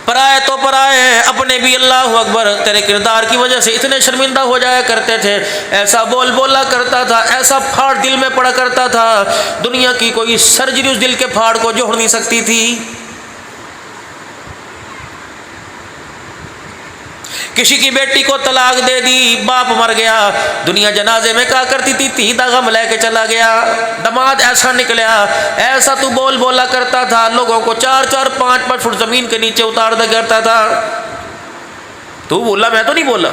پرائے تو پرائے اپنے بھی اللہ اکبر تیرے کردار کی وجہ سے اتنے شرمندہ ہو جایا کرتے تھے، ایسا بول بولا کرتا تھا، ایسا پھاڑ دل میں پڑا کرتا تھا، دنیا کی کوئی سرجری اس دل کے پھاڑ کو جوڑ نہیں سکتی تھی۔ کسی کی بیٹی کو طلاق دے دی، باپ مر گیا، دنیا جنازے میں کہا کرتی تھی تھی دا غم لے کے چلا گیا، دماد ایسا نکلا، ایسا تو بول بولا کرتا تھا، لوگوں کو 4-4 5-5 فٹ زمین کے نیچے اتار دیا کرتا تھا۔ تو بولا، میں تو نہیں بولا۔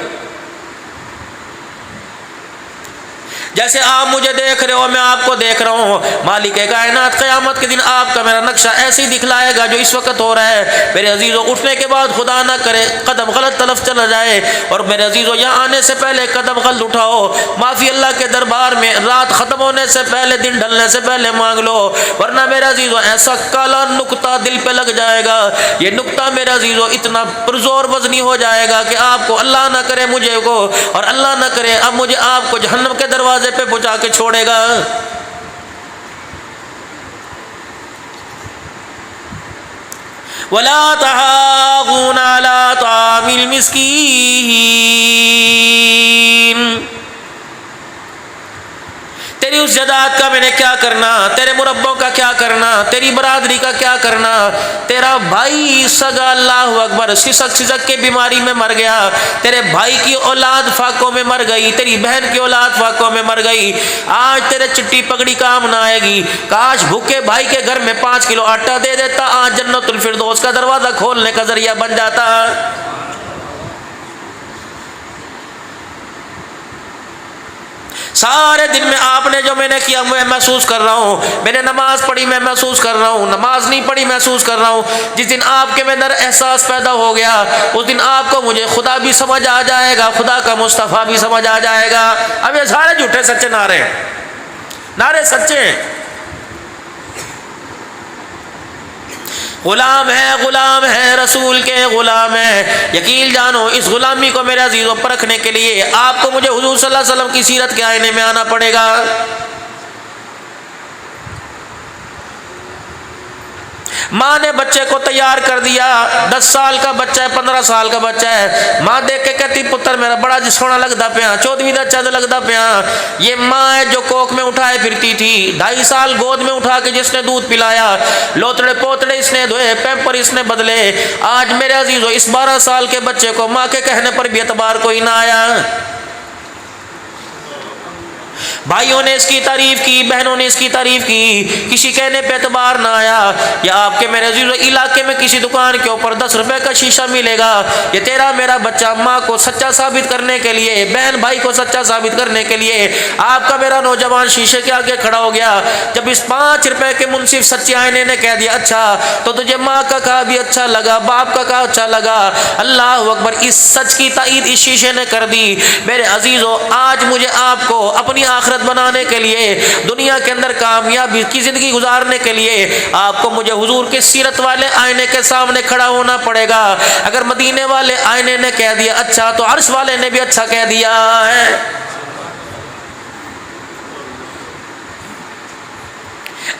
جیسے آپ مجھے دیکھ رہے ہو میں آپ کو دیکھ رہا ہوں، مالک کائنات قیامت کے دن آپ کا میرا نقشہ ایسے ہی دکھلائے گا جو اس وقت ہو رہا ہے۔ میرے عزیزوں اٹھنے کے بعد خدا نہ کرے قدم غلط طرف چلا جائے، اور میرے عزیزوں یہاں آنے سے پہلے قدم غلط اٹھاؤ، معافی اللہ کے دربار میں رات ختم ہونے سے پہلے، دن ڈھلنے سے پہلے مانگ لو، ورنہ میرے عزیزوں ایسا کالا نقطہ دل پہ لگ جائے گا، یہ نقطہ میرے عزیزوں اتنا پرزور وزنی ہو جائے گا کہ آپ کو اللہ نہ کرے مجھے کو، اور اللہ نہ کرے اب مجھے آپ کو جہنم کے دروازے پہ پہنچا کے چھوڑے گا۔ وَلَا تَحَاضُونَ عَلَىٰ طَعَامِ الْمِسْكِينِ، تیری اس جداد کا میں نے کیا کرنا، تیرے مربوں کا کیا کرنا، تیری برادری کا کیا کرنا، تیرا بھائی سگا اللہ اکبر سسک کے بیماری میں مر گیا، تیرے بھائی کی اولاد فاقوں میں مر گئی، تیری بہن کی اولاد فاقوں میں مر گئی، آج تیرے چٹی پگڑی کام نہ آئے گی، کاش بھوکے بھائی کے گھر میں 5 کلو آٹا دے دیتا، آج جنت الفردوس کا دروازہ کھولنے کا ذریعہ بن جاتا۔ سارے دن میں آپ نے جو میں نے کیا میں محسوس کر رہا ہوں، میں نے نماز پڑھی میں محسوس کر رہا ہوں، نماز نہیں پڑھی محسوس کر رہا ہوں، جس دن آپ کے میں اندر احساس پیدا ہو گیا اس دن آپ کو مجھے خدا بھی سمجھ آ جائے گا، خدا کا مصطفیٰ بھی سمجھ آ جائے گا۔ اب یہ سارے جھوٹے سچے نعرے سچے ہیں۔ غلام ہے رسول کے غلام ہے، یقین جانو اس غلامی کو میرے عزیزوں پرکھنے کے لیے آپ کو مجھے حضور صلی اللہ علیہ وسلم کی سیرت کے آئینے میں آنا پڑے گا۔ ماں نے بچے کو تیار کر دیا، 10 سال کا بچہ ہے، 15 سال کا بچہ ہے، ماں دیکھ کے کہتی پتر میرا بڑا سونا لگتا پیا، 14ویں دا چند لگتا پیا۔ یہ ماں ہے جو کوک میں اٹھائے پھرتی تھی، 2.5 سال گود میں اٹھا کے جس نے دودھ پلایا، لوتڑے پوتڑے اس نے دھوئے، پیمپر اس نے بدلے۔ آج میرے عزیزوں اس 12 سال کے بچے کو ماں کے کہنے پر بھی اعتبار کوئی نہ آیا۔ بھائیوں نے اس کی تعریف کی، بہنوں نے اس کی تعریف کی، کسی کہنے پہ اعتبار نہ آیا۔ یا آپ کے میرے عزیزوں علاقے میں کسی دکان کے اوپر 10 روپے کا شیشہ ملے گا، یہ تیرا میرا بچہ ماں کو سچا ثابت کرنے کے لیے، بہن بھائی کو سچا ثابت کرنے کے لیے آپ کا میرا نوجوان شیشے کے آگے کھڑا ہو گیا۔ جب اس 5 روپے کے منصف سچے آئینے نے کہہ دیا اچھا، تو تجھے ماں کا کہا بھی اچھا لگا، باپ کا کہا اچھا لگا۔ اللہ اکبر، اس سچ کی تائید اس شیشے نے کر دی۔ میرے عزیزوں آج مجھے آپ کو اپنی آخرت بنانے کے لیے، دنیا کے اندر کامیابی کی زندگی گزارنے کے لیے آپ کو مجھے حضور کے سیرت والے آئینے کے سامنے کھڑا ہونا پڑے گا۔ اگر مدینے والے آئینے نے کہہ دیا اچھا تو عرش والے نے بھی اچھا کہہ دیا ہے۔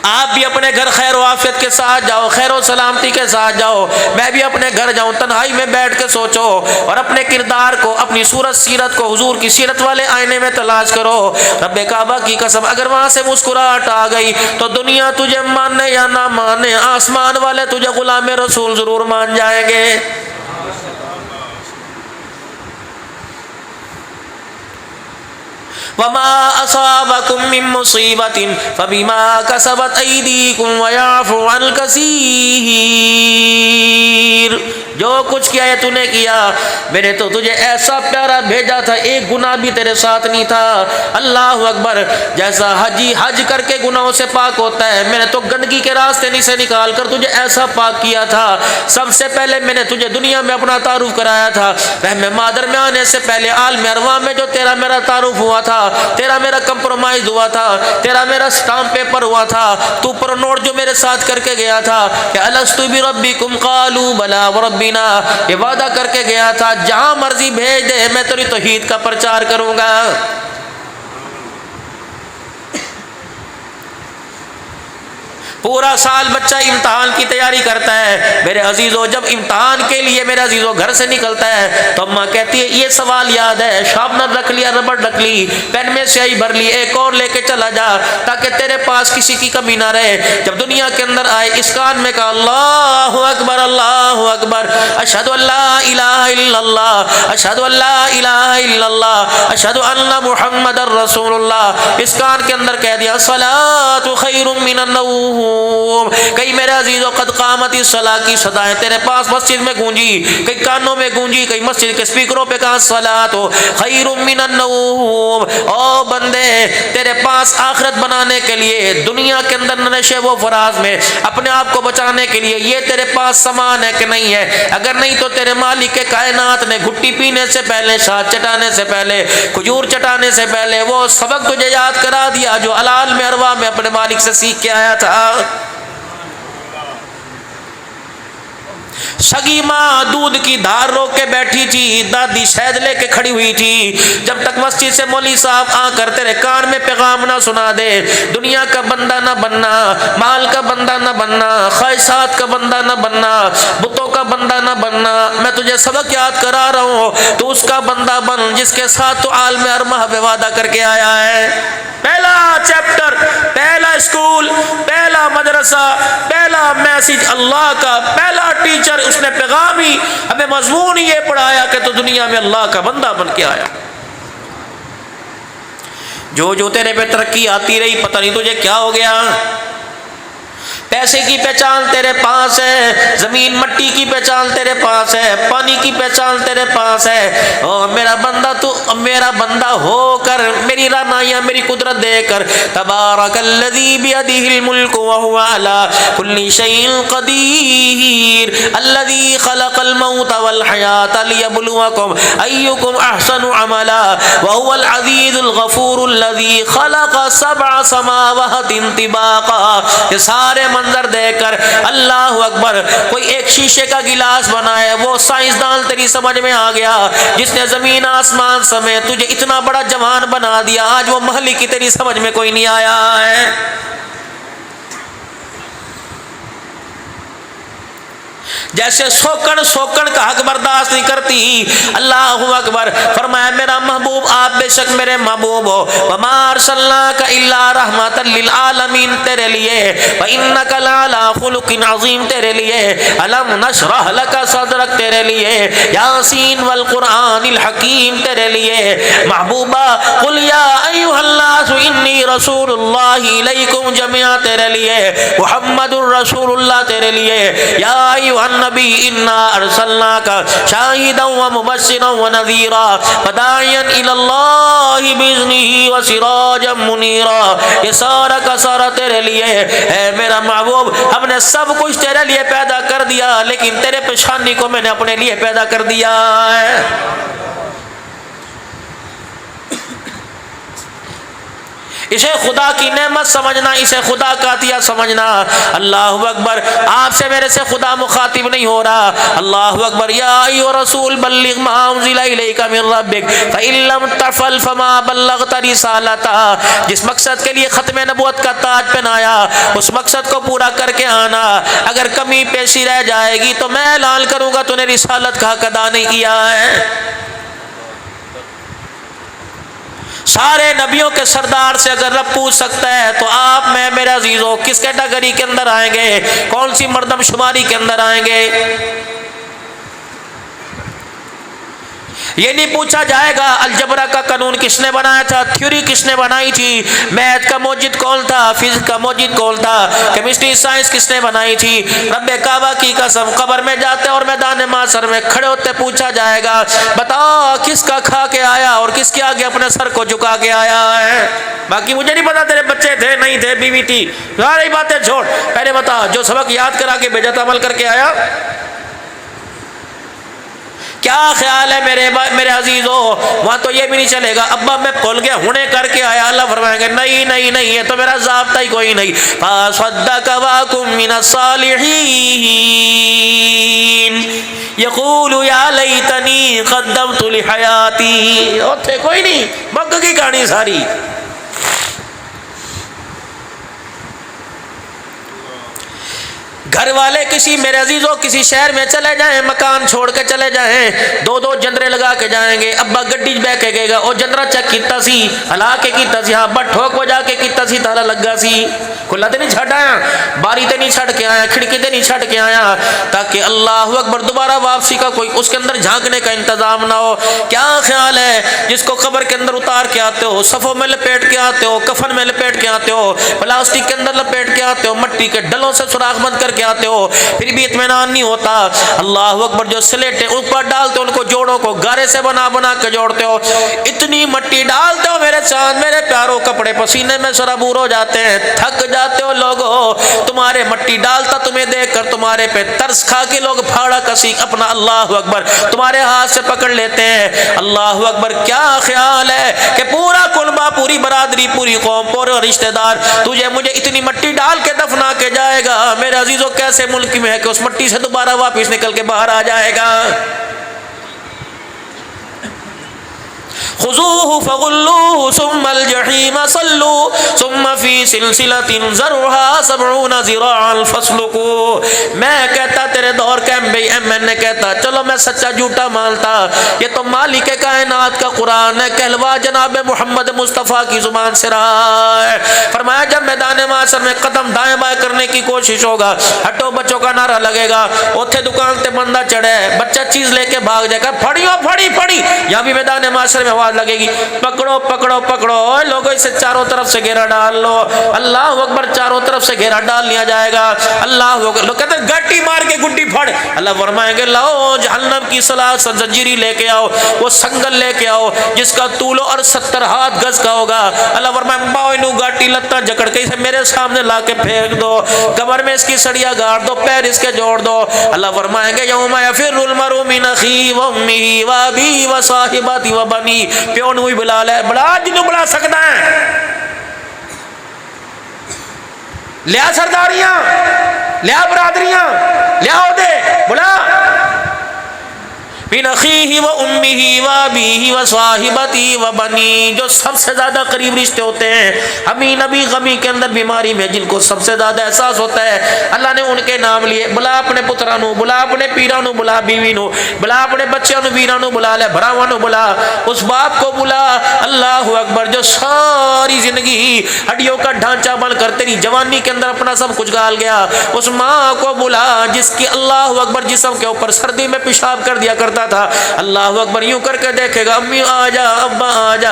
آپ بھی اپنے گھر خیر و عافیت کے ساتھ جاؤ، خیر و سلامتی کے ساتھ جاؤ، میں بھی اپنے گھر جاؤں، تنہائی میں بیٹھ کے سوچو اور اپنے کردار کو، اپنی صورت سیرت کو حضور کی سیرت والے آئینے میں تلاش کرو۔ رب کعبہ کی قسم اگر وہاں سے مسکراہٹ آ گئی تو دنیا تجھے مانے یا نہ مانے، آسمان والے تجھے غلام رسول ضرور مان جائیں گے۔ وما اصابكم من مصیبة فبما كسبت ایدیکم ویعفو عن کثیر۔ جو کچھ کیا ہے تو نے کیا، میں نے تو تجھے ایسا پیارا بھیجا تھا، ایک گناہ بھی تیرے ساتھ نہیں تھا۔ اللہ اکبر، جیسا حجی حج کر کے گناہوں سے پاک ہوتا ہے، میں نے تو گندگی کے راستے سے نکال کر تجھے ایسا پاک کیا تھا۔ سب سے پہلے میں نے تجھے دنیا میں اپنا تعارف کرایا تھا، رحم مادر میں آنے سے پہلے عالم ارواح میں جو تیرا میرا تعارف ہوا تھا، تیرا میرا کمپرومائز ہوا تھا، تیرا میرا سٹامپ پیپر ہوا تھا، تو پر نوٹ جو میرے ساتھ کر کے گیا تھا کہ الستو بربکم قالوا بلا وربنا، یہ وعدہ کر کے گیا تھا جہاں مرضی بھیج دے میں تیری توحید کا پرچار کروں گا۔ پورا سال بچہ امتحان کی تیاری کرتا ہے، میرے عزیزو جب امتحان کے لیے میرے عزیزو گھر سے نکلتا ہے تو اماں کہتی ہے یہ سوال یاد ہے، شارپنر رکھ لیا، ربڑ رکھ لی، پین میں سیاہی بھر لی، ایک اور لے کے چلا جا تاکہ تیرے پاس کسی کی کمی نہ رہے۔ جب دنیا کے اندر آئے اس کان میں کہا اللہ اکبر اللہ اکبر، اشہد ان لا الہ الا اللہ، اشہد ان لا الہ الا اللہ، اشہد ان محمد رسول اللہ، اس کان کے اندر کہہ دیا الصلاۃ خیر من النوم۔ کئی میرے عزیزو قد قامت الصلاۃ کی صدایں تیرے پاس مسجد میں گونجی، کئی کانوں میں گونجی، کئی مسجد کے سپیکروں پہ کہا الصلاۃ خیر من النوم۔ او بندے تیرے پاس آخرت بنانے کے لیے دنیا کے اندر نشے و فراز میں اپنے آپ کو بچانے کے لیے یہ تیرے پاس سامان ہے کہ نہیں ہے؟ اگر نہیں تو تیرے مالک کے کائنات نے گھٹی پینے سے پہلے، شاد چٹانے سے پہلے، کھجور چٹانے سے پہلے وہ سبق تجھے یاد کرا دیا جو الال میں اروا میں اپنے مالک سے سیکھ کے آیا تھا۔ سگی ماں دودھ کی دھار روک کے بیٹھی تھی، دادی شہد لے کے کھڑی ہوئی تھی، جب تک مسجد سے مولوی صاحب آ کر تیرے کان میں پیغام نہ سنا دے دنیا کا بندہ نہ بننا، مال کا بندہ نہ بننا، خواہشات کا بندہ نہ بننا، بتوں کا بندہ نہ بننا، میں تجھے سبق یاد کرا رہا ہوں، تو اس کا بندہ بن جس کے ساتھ تو عالم ارمہ پہ وعدہ کر کے آیا ہے۔ پہلا چیپٹر، پہلا اسکول، پہلا مدرسہ، پہلا میسج اللہ کا، پہلا ٹیچر، اس نے پیغام ہی ہمیں مضمون ہی یہ پڑھایا کہ تو دنیا میں اللہ کا بندہ بن کے آیا۔ جو تیرے پہ ترقی آتی رہی پتہ نہیں تجھے کیا ہو گیا۔ پیسے کی پہچان تیرے پاس ہے، زمین مٹی کی پہچان تیرے پاس ہے، پانی کی پہچان تیرے پاس ہے۔ او میرا بندہ تو میرا بندہ ہو کر میری رعنائیاں میری قدرت دے کر تبارک الذی بیدہ الملک وہو علی کل شیء قدیر الذی خلق الموت والحیاۃ لیبلوکم ایکم احسن عملا وہو العزیز الغفور الذی خلق سبع سماوات طباقا۔ یہ سارے منظر دیکھ کر اللہ اکبر، کوئی ایک شیشے کا گلاس بنائے وہ سائنسدان تیری سمجھ میں آ گیا، جس نے زمین آسمان سمیت تجھے اتنا بڑا جوان بنا دیا، آج وہ محلی کی تیری سمجھ میں کوئی نہیں آیا ہے۔ جیسے سوکن کا حق برداشت نہیں کرتی، اللہ اکبر، فرمایا میرا محبوب آپ بے شک میرے محبوب ہو، وما ارسلناک الا رحمۃ للعالمین تیرے لیے، وانک لعلی خلق عظیم تیرے لیے، الم نشرح لک صدرک تیرے لیے، یاسین والقرآن الحکیم تیرے لیے۔ محبوبہ قل یا ایھا الناس انی رسول اللہ الیکم جميعا تیرے لیے، محمد الرسول اللہ تیرے لیے، یا ایھا النبی انا ارسلناک شاہدا ومبشرا ونذیرا وداعیا الی اللہ باذنہ وسراجا منیرا۔ یہ سارا کا سارا تیرے لیے ہے میرا محبوب، ہم نے سب کچھ تیرے لیے پیدا کر دیا لیکن تیرے پیشانی کو میں نے اپنے لیے پیدا کر دیا ہے۔ اسے خدا کی نعمت سمجھنا، اسے خدا کا عطیہ سمجھنا۔ اللہ اکبر، آپ سے میرے سے خدا مخاطب نہیں ہو رہا۔ اللہ اکبر، یا ایھا رسول بلغ ما انزل الیک من ربک فإن لم تفعل فما بلغت رسالتہ۔ جس مقصد کے لیے ختم نبوت کا تاج پہنایا اس مقصد کو پورا کر کے آنا، اگر کمی پیشی رہ جائے گی تو میں اعلان کروں گا تو نے رسالت کا حق ادا نہیں کیا ہے۔ سارے نبیوں کے سردار سے اگر رب پوچھ سکتا ہے تو آپ میں میرے عزیزوں کس کیٹیگری کے اندر آئیں گے، کون سی مردم شماری کے اندر آئیں گے؟ یہ نہیں پوچھا جائے گا الجبرا کا قانون کس نے بنایا تھا، تھیوری کس نے بنائی تھی، میتھ کا موجد کون تھا، فزکس کا موجد کون تھا، کیمسٹری سائنس کس نے بنائی تھی۔ رب کعبہ کی قسم قبر میں جاتے اور میدان محشر میں کھڑے ہوتے پوچھا جائے گا بتا کس کا کھا کے آیا اور کس کے آگے اپنے سر کو جھکا کے آیا ہے۔ باقی مجھے نہیں پتا تیرے بچے تھے نہیں تھے، بیوی تھی، ساری باتیں چھوڑ، پہلے بتا جو سبق یاد کرا کے بھیجا تھا عمل کر کے آیا؟ کیا خیال ہے میرے عزیزو؟ وہاں تو یہ بھی نہیں چلے گا ابا میں بھول گیا ہونے کر کے آیا، اللہ فرمائیں گے نہیں نہیں نہیں، یہ تو میرا ضابطہ ہی کوئی نہیں۔ فَصَدَّقَ وَكُن مِّنَ الصَّالِحِينَ يَقُولُ يَا لَيْتَنِي قَدَّمْتُ لِحَيَاتِي۔ اوتھے کوئی نہیں، مکہ کی کہانی ساری۔ گھر والے کسی میرے عزیزوں کسی شہر میں چلے جائیں, مکان چھوڑ کے چلے جائیں, دو دو جندرے لگا کے جائیں گے, ابا گڈی بہ کے گئے گا, او جندرا چیک کیتا سی, ہلا کے کیتا سی, ہاں بٹھوک ہو جا کے کیتا سی, تالا لگا سی, کھلا تے نہیں چھڈ آیا, باری تے نہیں چھڈ کے آیا, کھڑکی تے نہیں چھڈ کے آیا, تاکہ اللہ اکبر دوبارہ واپسی کا کوئی اس کے اندر جھانکنے کا انتظام نہ ہو. کیا خیال ہے جس کو قبر کے اندر اتار کے آتے ہو, صفوں میں لپیٹ کے آتے ہو, کفن میں لپیٹ کے آتے ہو, پلاسٹک کے اندر لپیٹ کے آتے ہو, مٹی کے ڈلوں سے سوراخ بند کر کے آتے ہو, پھر بھی اطمینان نہیں ہوتا. اللہ اکبر جو سلیٹیں اوپر ڈالتے ہو, ان کو جوڑوں کو گارے سے بنا بنا کے جوڑتے ہو, اتنی مٹی ڈالتے ہو میرے چاند میرے پیاروں, کپڑے پسینے میں سرابور ہو جاتے ہیں, تھک جاتے ہو لوگوں. تمہارے مٹی ڈالتا تمہیں دیکھ کر تمہارے پہ ترس کھا کے لوگ پھاڑا کسی اپنا اللہ اکبر تمہارے ہاتھ سے پکڑ لیتے ہیں. اللہ اکبر کیا خیال ہے کہ پورا کنبہ, پوری برادری, پوری قوم, پورے رشتہ دار تجھے مجھے اتنی مٹی ڈال کے دفنا کے جائے گا. میرے عزیزوں کیسے ملک میں ہے کہ اس مٹی سے دوبارہ واپس نکل کے باہر آ جائے گا. خذوه فغلوه ثم الجحیم صلوا ثم فی سلسلۃ ذرعها 70 ذراعا فاسلکوه. میں کہتا تیرے دور کے میں نے کہتا چلو میں سچا جھوٹا مانتا, یہ تو مالک کائنات کا قرآن ہے, کہلوا جناب محمد مصطفیٰ کی زبان سے رہا ہے. فرمایا جب میدان محشر میں قدم دائیں بائیں کرنے کی کوشش ہوگا, ہٹو بچوں کا نعرہ لگے گا, اوتھے دکان تے بندہ چڑھے, بچہ چیز لے کے بھاگ جائے گا, پھڑیو پھڑی پھڑی, یہاں بھی میدان محشر میں لگے گی, پکڑو پکڑو پکڑو, لوگوں اسے چاروں طرف سے گھیرا ڈال لو. اللہ اکبر, چاروں طرف سے گھیرا ڈال لیا جائے گا. اللہ اکبر, لوگ کہتے ہیں گٹی مار کے گڈی پھڑ, اللہ فرمائیں گے لاؤ جہنم کی سلاخ زنجیری لے کے آؤ, وہ سنگل لے کے آؤ جس کا طول اور 70 ہاتھ گز کا ہوگا. اللہ فرمائیں باؤ انو گاٹی لتا جکڑ کے اسے میرے سامنے لا کے پھینک دو, کمر میں اس کی سڑیا گاڑ دو, پیر اس کے جوڑ دو. اللہ فرمائیں گے یوم یفر المرء من اخیہ وامہ وابیہ وصاحبتہ وبنیہ. پیو نو ہی بلا لے, بلا جنوں بلا سکتا ہے, لیا سرداریاں, لیا برادریاں, لیا عہدے, بلا. من اخیہ و امہ و ابیہ و صاحبتہ و بنی, جو سب سے زیادہ قریب رشتے ہوتے ہیں, ہمیں نبی غمی کے اندر بیماری میں جن کو سب سے زیادہ احساس ہوتا ہے, اللہ نے ان کے نام لیے. بلا اپنے پترانو, بلا اپنے پیرانو, بلا بیوی نو, بلا اپنے بچیاں نو, ویرانو بلا لے, بھراواں نو بلا, اس باپ کو بلا. اللہ اکبر, جو ساری زندگی ہڈیوں کا ڈھانچہ بن کر تیری جوانی کے اندر اپنا سب کچھ گال گیا, اس ماں کو بلا جس کی اللہ اکبر جسم کے اوپر سردی میں پیشاب کر دیا کرتا تھا. اللہ اکبر یوں کر کے دیکھے گا, امی آ جا, ابا آ جا.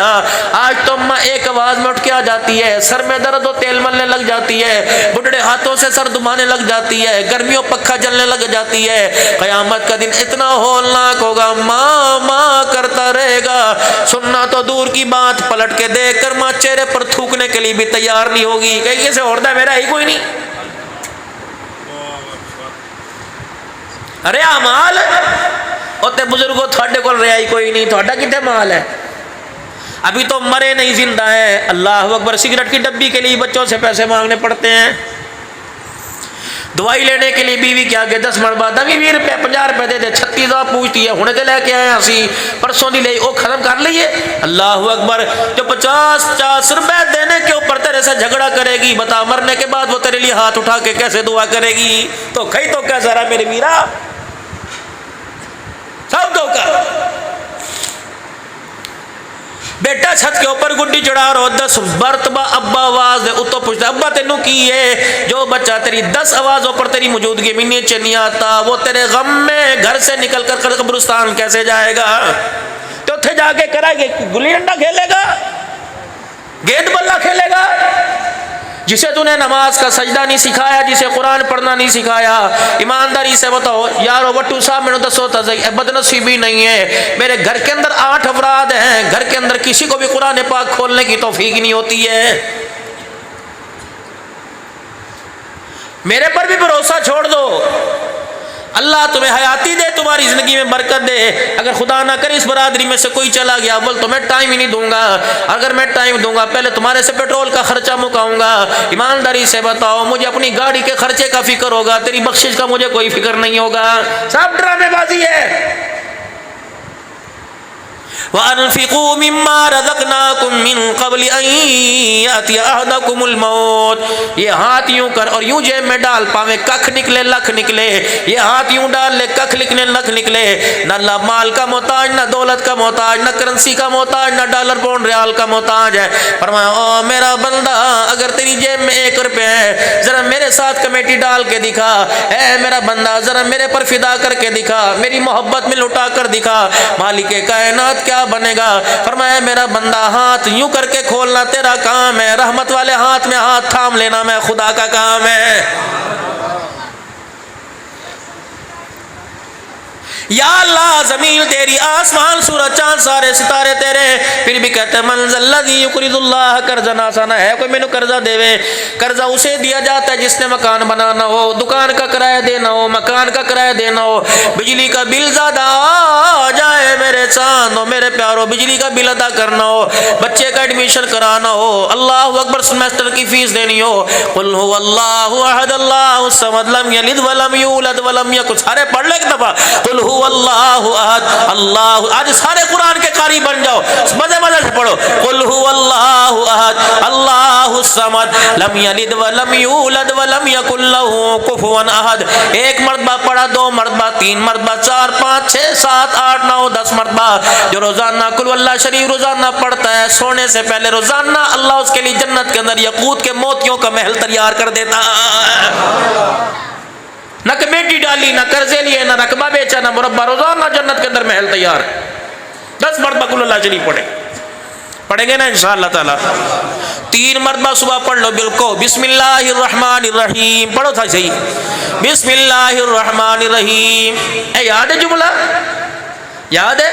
آج تو اماں ایک آواز میں اٹھ کے آ جاتی ہے, سر میں درد ہو تیل ملنے لگ جاتی ہے, بڑھڑے ہاتھوں سے سر دبانے لگ جاتی ہے, گرمیوں پکھا جلنے لگ جاتی ہے. قیامت کا دن اتنا ہولناک ہوگا, ماں ماں کرتا رہے گا. سننا تو دور کی بات, پلٹ کے دیکھ کر ماں چہرے پر تھوکنے کے لیے بھی تیار نہیں ہوگی, کہ یہ سے ہوڑتا میرا ہی کوئی نہیں. ارے مال اوتے بزرگوں تھوڑے کول رہا ہی کوئی نہیں, تھوڑا کتنے مال ہے, ابھی تو مرے نہیں زندہ ہے. اللہ اکبر, سگریٹ کی ڈبی کے لیے بچوں سے پیسے مانگنے پڑتے ہیں, دوائی لینے کے لیے بیوی کے آگے 10 مرتبہ 20 روپے 50 روپے دے دے, 36 پوچھتی ہے, ہن کے لے کے آئے اسی, پرسوں دی لئی او ختم کر لئیے. اللہ اکبر, جو 50 روپے دینے کے اوپر تیرے سے جھگڑا کرے گی, بتا مرنے کے بعد وہ تیرے لیے ہاتھ اٹھا کے کیسے دعا کرے گی. تو کہیں تو کیسا رہا میرے میرا, سب دھوکا. بیٹا چھت کے اوپر گڈی چڑھا رہو, 10 مرتبہ ابا آواز دے, اتو پوچھتا ابا تینوں کی ہے, جو بچہ تیری 10 آوازوں پر تیری موجودگی میں نیچے نہیں آتا, وہ تیرے غم میں گھر سے نکل کر قبرستان کیسے جائے گا. تو اتھے جا کے کرائے گے, گلی ڈنڈا کھیلے گا, گیند بلا کھیلے گا, جسے تو نے نماز کا سجدہ نہیں سکھایا, جسے قرآن پڑھنا نہیں سکھایا. ایمانداری سے بتاؤ یارو وٹو صاحب میں نے دسو بد نصیبی نہیں ہے, میرے گھر کے اندر 8 افراد ہیں, گھر کے اندر کسی کو بھی قرآن پاک کھولنے کی توفیق نہیں ہوتی ہے. میرے پر بھی بھروسہ چھوڑ دو, اللہ تمہیں حیاتی دے, تمہاری زندگی میں برکت دے. اگر خدا نہ کرے اس برادری میں سے کوئی چلا گیا, بول تو میں ٹائم ہی نہیں دوں گا. اگر میں ٹائم دوں گا پہلے تمہارے سے پیٹرول کا خرچہ مکاؤں گا. ایمانداری سے بتاؤ, مجھے اپنی گاڑی کے خرچے کا فکر ہوگا, تیری بخشش کا مجھے کوئی فکر نہیں ہوگا. سب ڈرامے بازی ہے. وَأَنفِقُوا مِمَّا رَزَقْنَاكُم مِّن قَبْلِ أَن يَأْتِيَ أَحَدَكُمُ الْمَوْتُ. یہ ہاتھ یوں کر اور یوں جیب میں ڈال، پاویں ککھ نکلے لکھ نکلے. یہ ہاتھ یوں ڈال لے، ککھ نکلے لکھ نکلے. نہ اللہ مال کا محتاج، نہ دولت کا محتاج، نہ کرنسی کا محتاج، نہ ڈالر پاؤنڈ ریال کا محتاج ہے. فرمایا او میرا بندہ، اگر تیری جیب میں 1 روپے ہے ذرا میرے ساتھ کمیٹی ڈال کے دکھا. اے میرا بندہ ذرا میرے پر فدا کر کے دکھا، میری محبت میں لٹا کر دکھا. مالک کائنات کیا بنے گا؟ فرمایا میرا بندہ ہاتھ یوں کر کے کھولنا تیرا کام ہے، رحمت والے ہاتھ میں ہاتھ تھام لینا میں خدا کا کام ہے. یا اللہ زمین تیری، آسمان سورج چاند سارے ستارے تیرے، پھر بھی کہتے ہیں من ذا الذی یقرض اللہ قرضا حسنا. ہے کوئی مینوں قرضہ دے؟ قرضہ اسے دیا جاتا ہے جس نے مکان بنانا ہو، دکان کا کرایہ دینا ہو، مکان کا کرایہ دینا ہو. بجلی کا بل زیادہ آ جائے میرے چاندو میرے پیارو، بجلی کا بل ادا کرنا ہو، بچے کا ایڈمیشن کرانا ہو، اللہ اکبر سیمسٹر کی فیس دینی ہو. قل هو اللہ احد اللہ الصمد لم یلد ولم یولد ولم یکن. سارے پڑھ لے ایک دفعہ قل هو اللہ احد اللہ. آج سارے قرآن کے قاری بن جاؤ، مزے مزے سے پڑھو قل هو اللہ احد اللہ الصمد لم یلد ولم یولد ولم یکن له کفوا احد. ایک مرتبہ پڑھا، 2 مرتبہ، 3 مرتبہ، 4 5 6 7 8 9 10 مرتبہ. جو روزانہ قل اللہ شریف روزانہ پڑھتا ہے، سونے سے پہلے روزانہ اللہ اس کے لیے جنت کے اندر یاقوت کے موتیوں کا محل تیار کر دیتا ہے. نہ کمیٹی ڈالی، نہ قرضے لیے، نہ رقبہ بیچا، نہ مربع، روزانہ جنت کے اندر محل تیار. 10 مرتبہ قل اللہ شریف پڑھیں گے نا انشاءاللہ تعالی. 3 مرتبہ صبح پڑھ لو بالکل بسم اللہ الرحمن الرحیم. پڑھو تھا صحیح بسم اللہ الرحمن الرحیم. اے یاد ہے جملہ؟ یاد ہے؟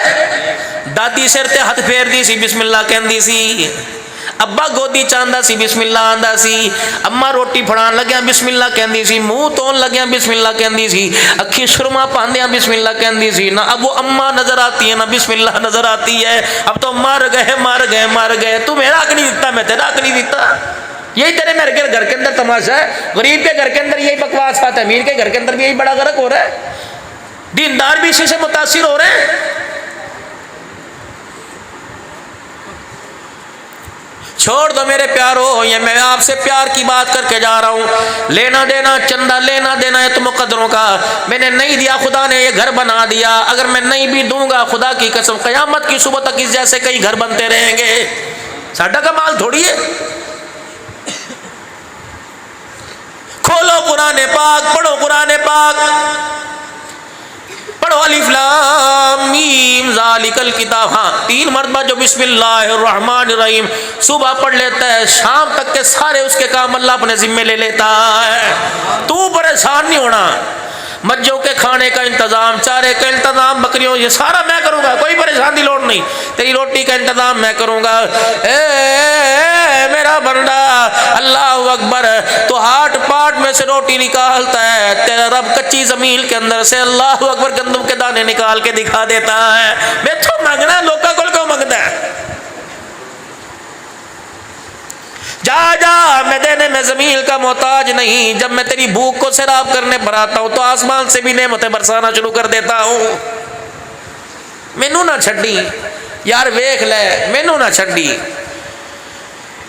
دادی سر تے ہاتھ پھیر دی سی بسم اللہ کہندی سی، ابا گودی چاندہ سی بسم اللہ آندہ سی، اما روٹی پھڑان لگیا بسم اللہ کہندی سی، منہ تون لگیا بسم اللہ کہندی سی، اکھی سرما پاندیا بسم اللہ کہندی سی. نہ اب وہ اما نظر آتی ہے نہ بسم اللہ نظر آتی ہے. اب تو مر گئے. تو میرا حق نہیں دیتا، میں تیرا حق نہیں دیتا. یہی تیرے میرے گھر کے اندر تماشا ہے. غریب کے گھر کے اندر یہی بکواس بات ہے، امیر کے گھر کے اندر بھی یہی بڑا غرق ہو رہا ہے. دیندار بھی اسی سے متاثر ہو رہے ہیں. چھوڑ دو میرے پیارو، یہ میں آپ سے پیار کی بات کر کے جا رہا ہوں. لینا دینا چندہ لینا دینا ہے تو مقدروں کا. میں نے نہیں دیا، خدا نے یہ گھر بنا دیا. اگر میں نہیں بھی دوں گا خدا کی قسم قیامت کی صبح تک اس جیسے کئی گھر بنتے رہیں گے. ساڈا کا مال تھوڑی ہے. کھولو قرآن پاک، پڑھو قرآن پاک، پڑھو الف لام میم ذالک الکتاب. ہاں 3 مرتبہ جو بسم اللہ الرحمن الرحیم صبح پڑھ لیتا ہے، شام تک کے سارے اس کے کام اللہ اپنے ذمے لے لیتا ہے. تو پریشان نہیں ہونا. مجھوں کے کھانے کا انتظام، چارے کا انتظام، بکریوں، یہ سارا میں کروں گا، کوئی پریشان دی لوڑ نہیں. تیری روٹی کا انتظام میں کروں گا. اے میرا بندہ اللہ اکبر، تو ہاٹ پاٹ میں سے روٹی نکالتا ہے، تیرا رب کچی زمین کے اندر سے اللہ اکبر گندم کے دانے نکال کے دکھا دیتا ہے. میں تو مانگنا لوکا کول کیوں مانگتا ہے؟ جا میں دینے میں زمین کا محتاج نہیں. جب میں تیری بھوک کو سیراب کرنے پر آتا ہوں تو آسمان سے بھی نعمتیں برسانا شروع کر دیتا ہوں. مینوں نہ چھڈی یار، ویکھ لے مینوں نہ چھڈی.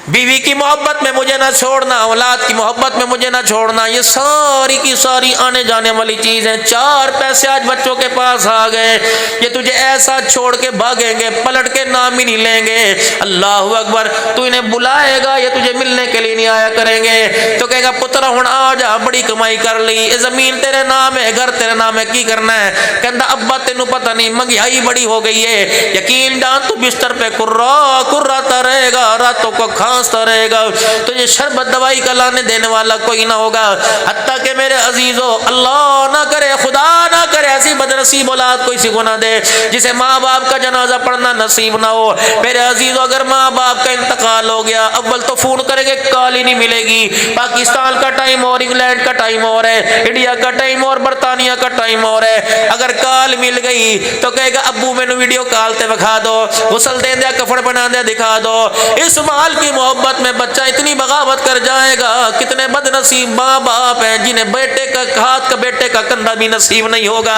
بیوی کی محبت میں مجھے نہ چھوڑنا، اولاد کی محبت میں مجھے نہ چھوڑنا. یہ ساری کی ساری آنے جانے والی چیزیں. 4 پیسے آج بچوں کے پاس آ گئے، یہ تجھے ایسا چھوڑ کے بھاگیں گے، پلٹ کے نام ہی نہیں لیں گے. اللہ اکبر. تو انہیں بلائے گا، یہ تجھے ملنے کے لیے نہیں آیا کریں گے. تو کہے گا پتر ہن آ جا، بڑی کمائی کر لی، یہ زمین تیرے نام ہے، گھر تیرے نام ہے، کی کرنا ہے؟ کہندا ابا تینوں پتہ نہیں مہنگائی بڑی ہو گئی ہے. یقین جان تو بستر پہ کراتا رہے گا، راتوں کو کھانستا رہے گا. تجھے شربت دوائی کا لانے دینے والا کوئی نہ ہوگا. حتیٰ کہ میرے عزیزو، اللہ نہ کرے، خدا نہ کرے ایسی بدنصیب اولاد کوئی سی کو نہ دے جسے ماں باپ کا جنازہ پڑھنا نصیب نہ ہو. میرے عزیزو، اگر ماں باپ کا انتقال ہو گیا، اول تو فون کرے گے، کال ہی نہیں ملے گی. پاکستان کا ٹائم اور انگلینڈ کا ٹائم اور ہے، انڈیا کا ٹائم اور برطانیہ کا ٹائم اور ہے. اگر کال مل گئی تو کہے گا ابو میں نے ویڈیو کال تے دکھا دو، غسل دے دیا، کفن بنا دیا، دکھا دو. اس مال کی محبت میں بچہ اتنی بغاوت کر جائے گا. کتنے بد نصیب ماں باپ ہیں جنہیں بیٹے کا ہاتھ کا بیٹے کا کندھا بھی نصیب نہیں ہوگا.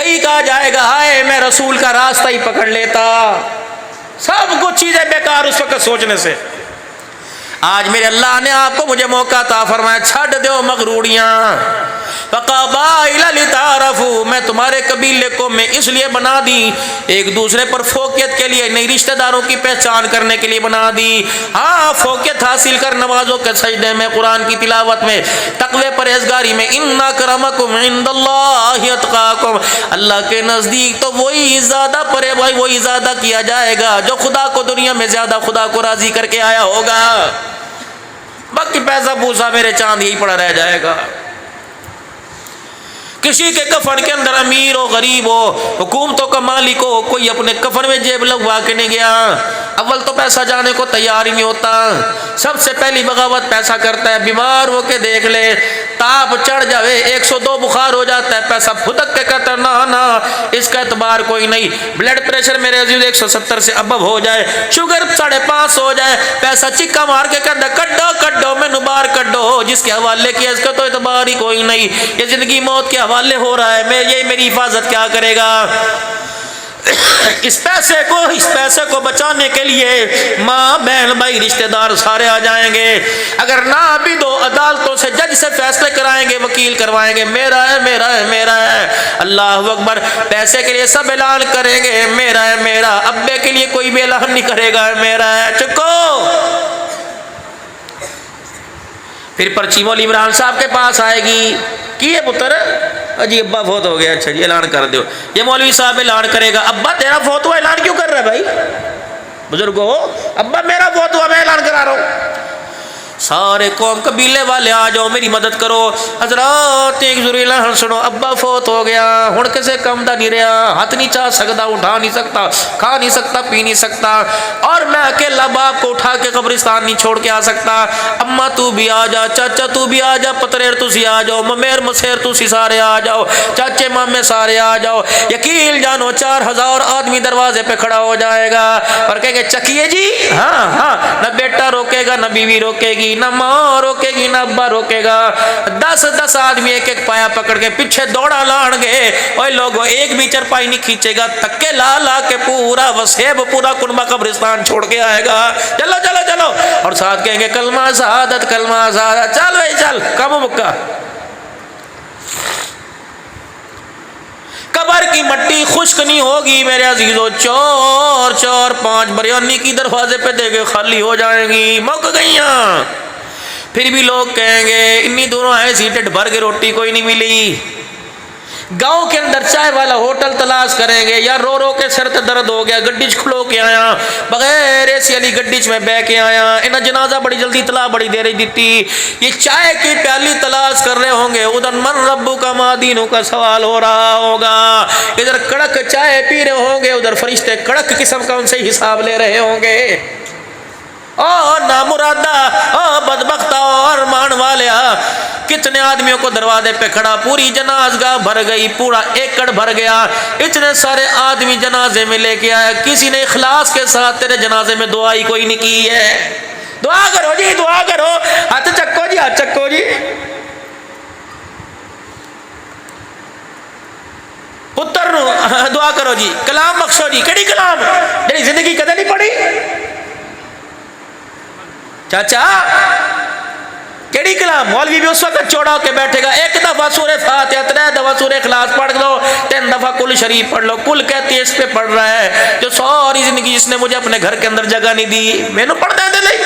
کہیں کہا جائے گا ہائے میں رسول کا راستہ ہی پکڑ لیتا. سب کچھ چیزیں بیکار اس وقت سوچنے سے. آج میرے اللہ نے آپ کو مجھے موقع عطا فرمایا, چھڈ دو مغروریاں. فقبائل لتعارفوا, میں تمہارے قبیلے کو میں اس لیے بنا دی, ایک دوسرے پر فوقیت کے لیے نہیں, رشتہ داروں کی پہچان کرنے کے لیے بنا دی. ہاں فوقیت حاصل کر نمازوں کے سجدے میں, قرآن کی تلاوت میں, تقوی پرہیزگاری میں. ان اکرمکم عند اللہ اتقاکم, اللہ کے نزدیک تو وہی زیادہ پرے بھائی وہی زیادہ کیا جائے گا جو خدا کو دنیا میں زیادہ خدا کو راضی کر کے آیا ہوگا. باقی پیسہ پوسا میرے چاند یہی پڑا رہ جائے گا. کسی کے کفن کے اندر امیر ہو غریب ہو حکومتوں کا مالک ہو, کوئی اپنے کفن میں جیب لگوا کے نہیں گیا. اول تو پیسہ جانے کو تیار ہی نہیں ہوتا, سب سے پہلی بغاوت پیسہ کرتا ہے. بیمار ہو کے دیکھ لے, تاپ چڑھ جاوے 102 بخار ہو جاتا ہے, پیسہ پھدک کے کہتا ہے نا اس کا اعتبار کوئی نہیں. بلڈ پریشر میرے عزیز 170 سے ابو ہو جائے, شوگر 550 ہو جائے, پیسہ چکا مار کے کہتا ہے کڈو کڈو میں نبار کڈو, جس کے حوالے کیا اس کا تو اعتبار ہی کوئی نہیں. یہ زندگی موت کے حوالے ہو رہا ہے, میں یہ میری حفاظت کیا کرے گا. اس پیسے کو بچانے کے لیے ماں بہن بھائی رشتہ دار سارے آ جائیں گے. اگر نہ بھی دو عدالتوں سے جج سے فیصلے کرائیں گے, وکیل کروائیں گے, میرا ہے میرا ہے میرا ہے. اللہ اکبر. پیسے کے لیے سب اعلان کریں گے میرا ہے میرا, ابے کے لیے کوئی بھی اعلان نہیں کرے گا میرا ہے. چکو. پھر پرچی مولوی عمران صاحب کے پاس آئے گی, کی ہے پتر, جی ابا فوت ہو گیا, اچھا جی اعلان کر دو. یہ مولوی صاحب اعلان کرے گا, ابا تیرا فوت ہوا اعلان کیوں کر رہا ہے بھائی, بزرگو ابا میرا فوت ہوا میں اعلان کرا رہا ہوں. سارے قوم قبیلے والے آ جاؤ میری مدد کرو. حضرات ایک ضروری اعلان سنو, ابا فوت ہو گیا, ہن کسے کم دا نہیں رہا, ہاتھ نہیں چاہ سکتا, اٹھا نہیں سکتا, کھا نہیں سکتا, پی نہیں سکتا, اور میں اکیلا باپ کو اٹھا کے قبرستان نہیں چھوڑ کے آ سکتا. اما تو بھی آ جا, چاچا تو بھی آ جا, پتریر تسی آ جاؤ, ممیر مسیر تسی سارے آ جاؤ, چاچے مامے سارے آ جاؤ. یقین جانو 4000 آدمی دروازے پہ کھڑا ہو جائے گا اور کہے گے چکیے جی, ہاں ہاں, نہ بیٹا روکے گا, نہ بیوی روکے گی, نہ ماں روکے گی, نہ ابا روکے گا. 10 آدمی ایک ایک پایا پکڑ کے پیچھے دوڑا لان گے. اوے لوگو ایک بھی چرپائی نہیں کھینچے گا, تکے لا لا کے پورا وسیب پورا کنبہ قبرستان چھوڑ کے آئے گا. چلو چلو چلو, اور ساتھ کہیں گے کلمہ شہادت کلمہ شہادت. چل بھائی چل, کم مکہ. قبر کی مٹی خشک نہیں ہوگی میرے عزیزو, چور چور 5 بریانی کی دروازے پہ دے کے خالی ہو جائیں گی, مک گئیاں. پھر بھی لوگ کہیں گے انی دونوں ایسی ڈٹ بھر کے روٹی کوئی نہیں ملی. گاؤں کے اندر چائے والا ہوٹل تلاش کریں گے, یا رو رو کے سر تے درد ہو گیا, گڈی چ کھلو کے آیا, بغیر ایسی علی گڈی چ میں بہ کے آیا, انہاں جنازہ بڑی جلدی اطلاع بڑی دیر دیتی. یہ چائے کی پیالی تلاش کر رہے ہوں گے, ادھر من ربو کا ما دینو کا سوال ہو رہا ہوگا. ادھر کڑک چائے پی رہے ہوں گے, ادھر فرشتے کڑک قسم کا ان سے حساب لے رہے ہوں گے. او نامرادہ, او بدبختہ, اور مان والیا, کتنے آدمیوں کو دروازے پہ کھڑا, پوری جنازگاہ بھر گئی, پورا ایکڑ بھر گیا, اتنے سارے آدمی جنازے میں لے کے آیا, کسی نے اخلاص کے ساتھ تیرے جنازے میں دعا ہی کوئی نہیں کی ہے. دعا کرو جی, دعا کرو, ہاتھ چکو جی, ہاتھ چکو جی. پتر نو دعا کرو جی, کلام بخشو جی. کیڑی کلام جڑی زندگی کدے نہیں پڑھی چاچا, کیڑی کلام. مولوی بھی اس وقت چوڑا ہو کے بیٹھے گا, 1 دفعہ سورہ فاتحہ, 3 دفعہ سورہ اخلاص پڑھ دو, 3 دفعہ کل شریف پڑھ لو. کل کہتی ہے اس پہ پڑھ رہا ہے جو ساری زندگی جس نے مجھے اپنے گھر کے اندر جگہ نہیں دی, میں نے پڑھ دے نہیں.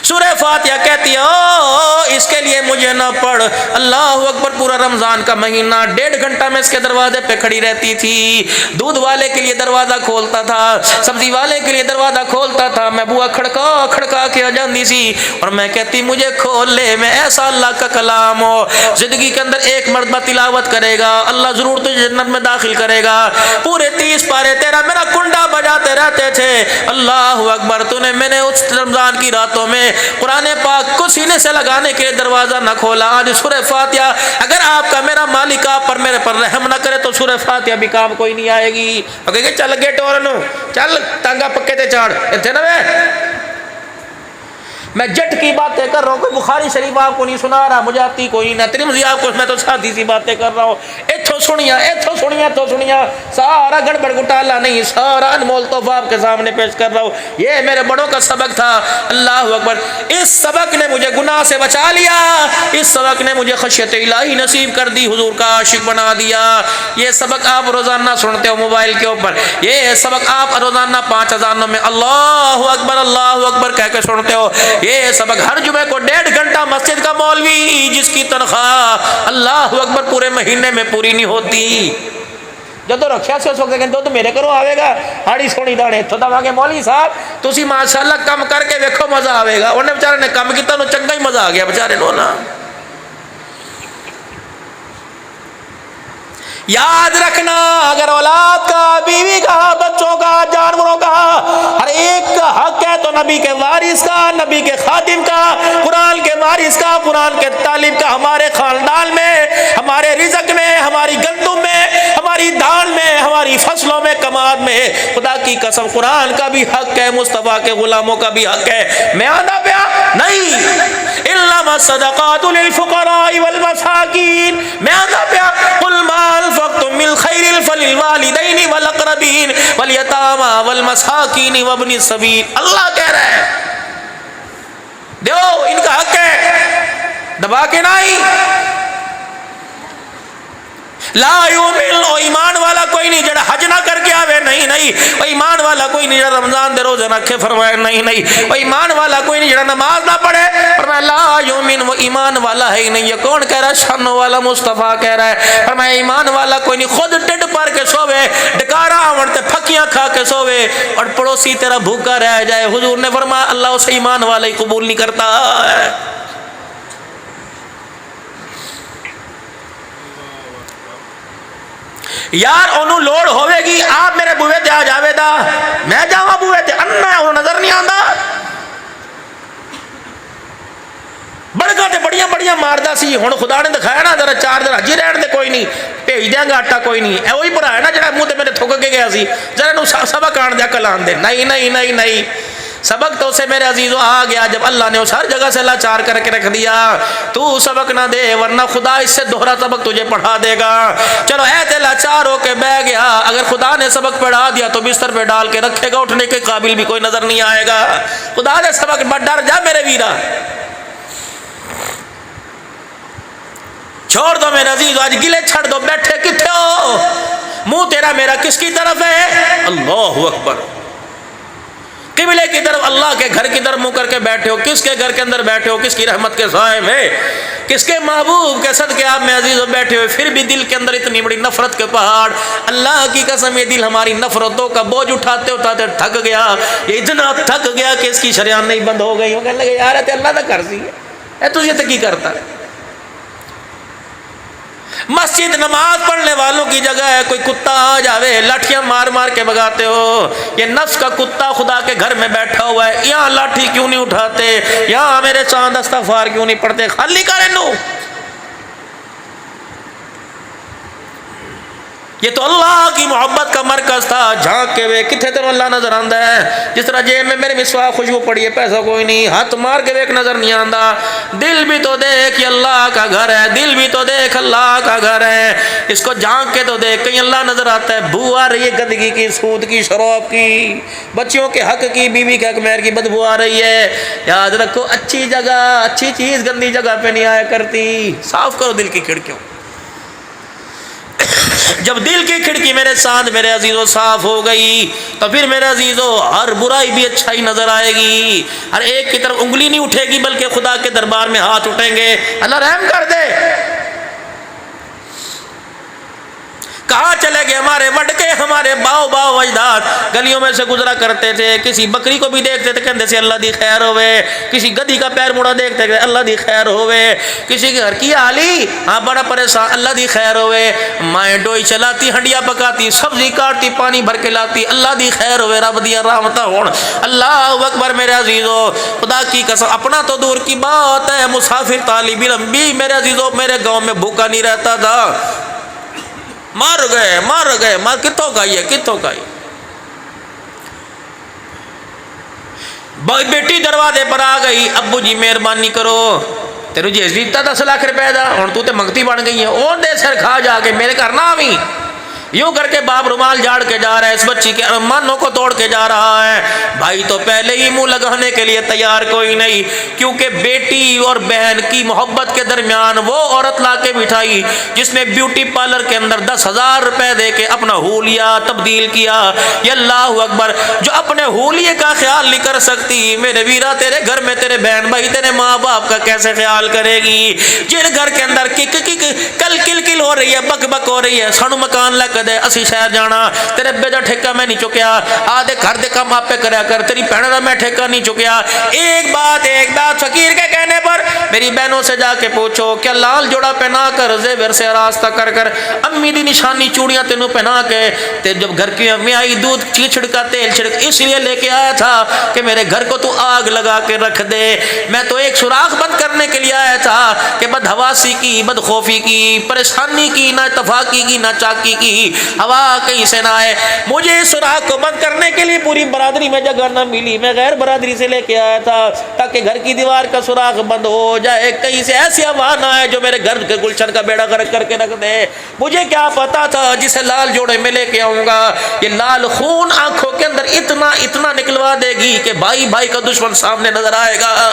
سورہ فاتحہ کہتی ہے او اس کے لیے مجھے نہ پڑھ. اللہ اکبر. پورا رمضان کا مہینہ 1.5 گھنٹہ میں اس کے دروازے پہ کھڑی رہتی تھی. دودھ والے کے لیے دروازہ کھولتا تھا, سبزی والے کے لیے دروازہ کھولتا تھا, میں بوا کھڑکا کھڑکا کے آ جاندی سی اور میں کہتی مجھے کھول لے. میں ایسا اللہ کا کلام ہو, زندگی کے اندر ایک مرتبہ تلاوت کرے گا, اللہ ضرور تجھے جنت میں داخل کرے گا. پورے 30 پارے تیرا میرا کنڈا بجاتے رہتے تھے. اللہ اکبر. تو نے میں نے اس رمضان کی راتوں میں قرآن پاک کو سینے سے لگانے کے دروازہ نہ کھولا. آج سورہ فاتحہ, اگر آپ کا میرا مالک آپ پر میرے پر رحم نہ کرے تو سورہ فاتحہ بھی کام کوئی نہیں آئے گی. کہ چل گیٹ اور چل ٹانگا پکے تے چاڑ اتنے نہ میں جٹ کی باتیں کر رہا ہوں، کوئی بخاری شریف آپ کو نہیں سنا رہا، مجھے آتی کوئی نہ ترمذی آپ کو، میں تو سادی سی باتیں کر رہا ہوں، اتھو سنیا اتھو سنیا اتھو سنیا، سارا گڑبڑ گٹالا نہیں، سارا انمول تحفہ آپ کے سامنے پیش کر رہا ہوں۔ یہ میرے بڑوں کا سبق تھا، اللہ اکبر۔ اس سبق نے مجھے گناہ سے بچا لیا، اس سبق نے مجھے خشیت الہی نصیب کر دی، حضور کا عاشق بنا دیا۔ یہ سبق آپ روزانہ سنتے ہو موبائل کے اوپر، یہ سبق آپ روزانہ 5 اذانوں میں اللہ اکبر کہہ کے سنتے ہو، یہ سبق ہر جمعے کو 1.5 گھنٹہ مسجد کا مولوی جس کی تنخواہ اللہ اکبر پورے مہینے میں پوری نہیں ہوتی، جدو رکھیا سے اس وقت کہتے تو میرے کرو آوے گا ہاڑی سونی دانے تو دوا کے مولوی صاحب تسی ماشاءاللہ کم کر کے دیکھو مزہ آوے گا، انہیں بیچارے نے کم کیتا نو چنگا ہی مزہ آ گیا بیچارے نو نا۔ یاد رکھنا اگر اولاد کا، بیوی کا، بچوں کا، جانوروں کا، ہر ایک کا حق ہے تو نبی کے وارث کا، نبی کے خادم کا، قرآن کے وارث کا، قرآن کے طالب کا، ہمارے خاندان میں، ہمارے رزق میں، ہماری گندم میں، ہماری دھان میں، ہماری فصلوں میں، کماد میں، خدا کی قسم قرآن کا بھی حق ہے، مصطفیٰ کے غلاموں کا بھی حق ہے۔ میں آدھا پیا نہیں، انما الصدقات للفقراء والمساکین، میں آدھا پیا قل ما انفقتم من خیر فللوالدین والاقربین والیتامى والمساکین وابن السبیل، اللہ کہہ رہا ہے دیو ان کا حق ہے، دبا کے نہیں۔ لا یؤمن، او ایمان والا کوئی نہیں جڑا حج نہ کر کے آوے، نہیں، او ایمان والا کوئی نہیں جڑا رمضان دے روزے رکھے، فرمایا نہیں، او ایمان والا کوئی نہیں جڑا نماز نہ پڑھے، فرمایا لا یؤمن، وہ ایمان والا ہے ہی نہیں۔ یہ کون کہہ رہا ہے؟ شانوں والا مصطفیٰ کہہ رہا ہے، فرمایا ایمان والا کوئی نہیں، خود ٹڈ پر کے سوے، ڈکارا آورتے پھکیاں کھا کے سوے اور پڑوسی تیرا بھوکا رہ جائے، حضور نے فرمایا اللہ اسے ایمان والا ہی قبول نہیں کرتا ہے۔ یار انہوں لوڑ ہوئے گی، آپ میرے بوئے تے آ جاوے دا، میں جاواں بوئے تے، انہا انہوں نظر نہیں آندا، بڑکا تے بڑیاں ماردہ سی، ہن خدا نے دکھایا نا ذرا 4 دن حجی رہن دے، کوئی نہیں بھیج دیاں گا آٹا کوئی نہیں، اے وہی بھرا ہے نا جڑا منہ تے میرے تھک کے گیا سی، ذرا نو سبق آن دیا کلان دے، نہیں، سبق تو اسے میرے عزیزو آ گیا جب اللہ نے اس ہر جگہ سے لاچار کر کے رکھ دیا، تو سبق نہ دے ورنہ خدا اس سے دوہرا سبق تجھے پڑھا دے گا۔ چلو اے تے لاچار ہو کے بہ گیا، اگر خدا نے سبق پڑھا دیا تو بستر پہ ڈال کے رکھے گا، اٹھنے کے قابل بھی کوئی نظر نہیں آئے گا۔ خدا نے سبق ڈر جا میرے ویرا، چھوڑ دو میرے عزیز، آج گلے چھڑ دو، بیٹھے کتھے ہو، منہ تیرا میرا کس کی طرف ہے؟ اللہ اکبر، قبلے کی طرف، اللہ کے گھر کی طرف منہ کر کے بیٹھے ہو، کس کے گھر کے اندر بیٹھے ہو، کس کی رحمت کے سائے میں، کس کے محبوب کے صدقے آپ میں عزیز بیٹھے ہوئے، پھر بھی دل کے اندر اتنی بڑی نفرت کے پہاڑ۔ اللہ کی قسم یہ دل ہماری نفرتوں کا بوجھ اٹھاتے تھک گیا، یہ اتنا تھک گیا کہ اس کی شریان نہیں بند ہو گئی، کہنے لگے یار تے اللہ نہ کر سی ہے، تجھے تو کی کرتا ہے۔ مسجد نماز پڑھنے والوں کی جگہ ہے، کوئی کتا آ جاوے لاٹھیاں مار کے بگاتے ہو، یہ نفس کا کتا خدا کے گھر میں بیٹھا ہوا ہے، یہاں لاٹھی کیوں نہیں اٹھاتے، یہاں میرے چاند استغفار کیوں نہیں پڑھتے، خالی کریں نو، یہ تو اللہ کی محبت کا مرکز تھا، جھانک کے وے کتنے تیروں اللہ نظر آندا ہے، جس طرح جیب میں میرے مسواک خوشبو پڑی ہے، پیسہ کوئی نہیں، ہاتھ مار کے ویک نظر نہیں آندا، دل بھی تو دیکھ یہ اللہ کا گھر ہے، دل بھی تو دیکھ اللہ کا گھر ہے، اس کو جھانک کے تو دیکھ، کہیں اللہ نظر آتا ہے، بو آ رہی ہے گندگی کی، سود کی، شراب کی، بچیوں کے حق کی، بیوی کے حق مہر کی بدبو آ رہی ہے۔ یاد رکھو اچھی جگہ، اچھی چیز گندی جگہ پہ نہیں آیا کرتی، صاف کرو دل کی کھڑکیوں، جب دل کی کھڑکی میرے ساتھ میرے عزیزوں صاف ہو گئی تو پھر میرے عزیزوں ہر برائی بھی اچھائی نظر آئے گی، ہر ایک کی طرف انگلی نہیں اٹھے گی بلکہ خدا کے دربار میں ہاتھ اٹھیں گے، اللہ رحم کر دے۔ کہاں چلے گئے ہمارے وڈکے، ہمارے باؤ اجداد گلیوں میں سے گزرا کرتے تھے، کسی بکری کو بھی دیکھتے تھے کہتے سے اللہ دی خیر ہوئے، کسی گدھی کا پیر مڑا دیکھتے تھے اللہ دی خیر ہوئے، کسی کے گھر کی حالی ہاں بڑا پریشان اللہ دی خیر ہوئے، مائیں ڈوئی چلاتی، ہنڈیاں پکاتی، سبزی کاٹتی، پانی بھر کے لاتی، اللہ دی خیر ہوئے، رب دیا رحمتہ ہون۔ اللہ اکبر میرے عزیزو، خدا کی قسم اپنا تو دور کی بات ہے، مسافر طالب علم بھی میرے عزیزو میرے گاؤں میں بھوکا نہیں رہتا تھا، مر گئے کتوں کا یہ کتوں کا یہ۔ بیٹی دروازے پر آ گئی، ابو جی مہربانی کرو، تیرو جیس دیتا 10 لاکھ روپے دا، ہوں تو منگتی بن گئی ہے، اور دے سر کھا جا کے میرے گھر نہ آویں۔ یوں کر کے باپ رومال جھاڑ کے جا رہا ہے، اس بچی کے ارمانوں کو توڑ کے جا رہا ہے۔ بھائی تو پہلے ہی منہ لگانے کے لیے تیار کوئی نہیں، کیونکہ بیٹی اور بہن کی محبت کے درمیان وہ عورت لا کے بٹھائی جس نے بیوٹی پارلر کے اندر 10,000 روپے دے کے اپنا حولیہ تبدیل کیا۔ یا اللہ اکبر، جو اپنے حولیے کا خیال نہیں کر سکتی، میرے ویرا تیرے گھر میں تیرے بہن بھائی تیرے ماں باپ کا کیسے خیال کرے گی؟ جن گھر کے اندر کک کک کل کل کل ہو رہی ہے، بک بک ہو رہی ہے، سانو مکان لگ دے اسی شہر جانا، تیرے ابے دا ٹھیکہ میں نہیں چکیا، آدھے گھر دے کام آپ پہ کریا کر، تیری بہن دا میں ٹھیکہ نہیں چکیا۔ ایک بات فقیر کے کہنے پر میری بہنوں سے جا کے پوچھو، کیا لال جوڑا پہنا کر زیور سے راستہ کر کر امی دی نشانی چوڑیاں تینوں پہنا کے تے جب گھر کی امی آئی دودھ چھڑکا تیل چھڑک اس لیے لے کے آیا تھا کہ میرے گھر کو تو آگ لگا کے رکھ دے، میں تو ایک سوراخ بند کرنے کے لیے آیا تھا کہ بدحواسی کی، بدخوفی کی، پریشانی کی، نہ اتفاقی کی، نہ چاکی کی ہوا کہیں سے نہ آئے۔ مجھے اس سوراخ کو بند کرنے کے لیے پوری برادری میں جگہ نہ ملی، میں غیر برادری سے لے کے آیا تھا تاکہ گھر کی دیوار کا سوراخ بند ہو جائے، کہیں سے ایسی ہوا نہ آئے جو میرے گھر کے گلشن کا بیڑا غرق کر کے رکھ دے۔ مجھے کیا پتا تھا جسے لال جوڑے میں لے کے آؤں گا یہ لال خون آنکھوں کے اندر اتنا اتنا نکلوا دے گی کہ بھائی بھائی کا دشمن سامنے نظر آئے گا۔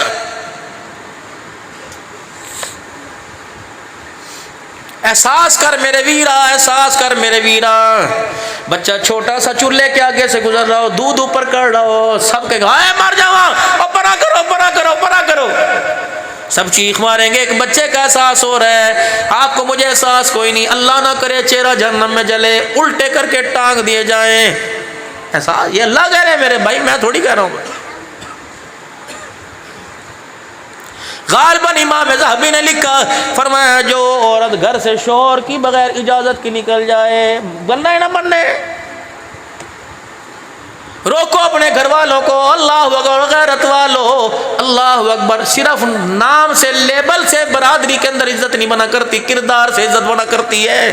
احساس کر میرے ویرا، احساس کر میرے ویرا۔ بچہ چھوٹا سا چولہے کے آگے سے گزر رہا ہو، دودھ اوپر کر رہا ہو، سب کے گائے مر جاؤں، اوپرا کرو اوپرا کرو اوپرا کرو، سب چیخ ماریں گے۔ ایک بچے کا احساس ہو رہا ہے، آپ کو مجھے احساس کوئی نہیں، اللہ نہ کرے چہرہ جہنم میں جلے، الٹے کر کے ٹانگ دیے جائیں۔ احساس یہ اللہ کہہ رہے ہیں میرے بھائی، میں تھوڑی کہہ رہا ہوں۔ غالباً امام ذہبی نے لکھا، فرمایا جو عورت گھر سے شوہر کی بغیر اجازت کی نکل جائے، بننا ہی نہ بننے، روکو اپنے گھر والوں کو، اللہ اکبر، غیرت والو، اللہ اکبر۔ صرف نام سے لیبل سے برادری کے اندر عزت نہیں بنا کرتی، کردار سے عزت بنا کرتی ہے۔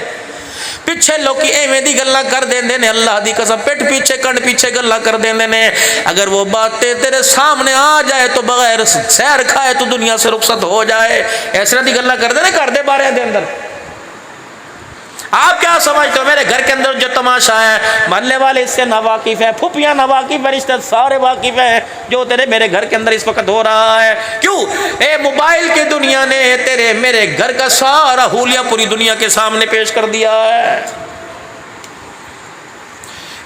پیچھے لوکی ایویں دی گلاں کر دیندے نے، اللہ دی قسم پیٹ پیچھے کنڈ پیچھے گلاں کر دیندے نے، اگر وہ باتیں تیرے سامنے آ جائے تو بغیر سیر کھائے تو دنیا سے رخصت ہو جائے، ایسے دی گلاں کر دے نے، کر دے بارے دے اندر۔ آپ کیا سمجھتے ہو میرے گھر کے اندر جو تماشا ہے، محلے والے اس سے نہ واقف ہے، پھوپھیاں نہ واقف ہے، رشتے سارے واقف ہیں جو تیرے میرے گھر کے اندر اس وقت ہو رہا ہے۔ کیوں؟ اے موبائل کی دنیا نے تیرے میرے گھر کا سارا حولیہ پوری دنیا کے سامنے پیش کر دیا ہے۔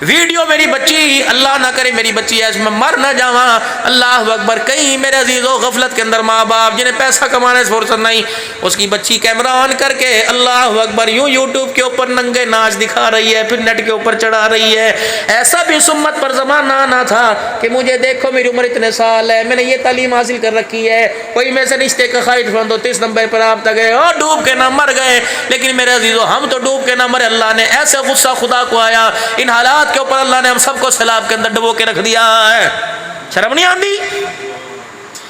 ویڈیو میری بچی، اللہ نہ کرے میری بچی ایسے میں مر نہ جاواں، اللہ اکبر۔ کئی میرے عزیزوں غفلت کے اندر ماں باپ جنہیں پیسہ کمانے سے فرصت نہیں، اس کی بچی کیمرہ آن کر کے اللہ اکبر یوں یوٹیوب کے اوپر ننگے ناچ دکھا رہی ہے، پھر نیٹ کے اوپر چڑھا رہی ہے۔ ایسا بھی اس امت پر زمانہ آنا تھا کہ مجھے دیکھو میری عمر اتنے سال ہے، میں نے یہ تعلیم حاصل کر رکھی ہے، کوئی میں سے رشتے کا خواہش مند ہو 30 نمبر پر آپ تک گئے اور ڈوب کے نہ مر گئے۔ لیکن میرے عزیزوں ہم تو ڈوب کے نہ مرے، اللہ نے ایسے غصہ خدا کو آیا ان حالات کے اوپر، اللہ نے ہم سب کو سیلاب کے اندر ڈبو کے رکھ دیا ہے۔ شرم نہیں آتی؟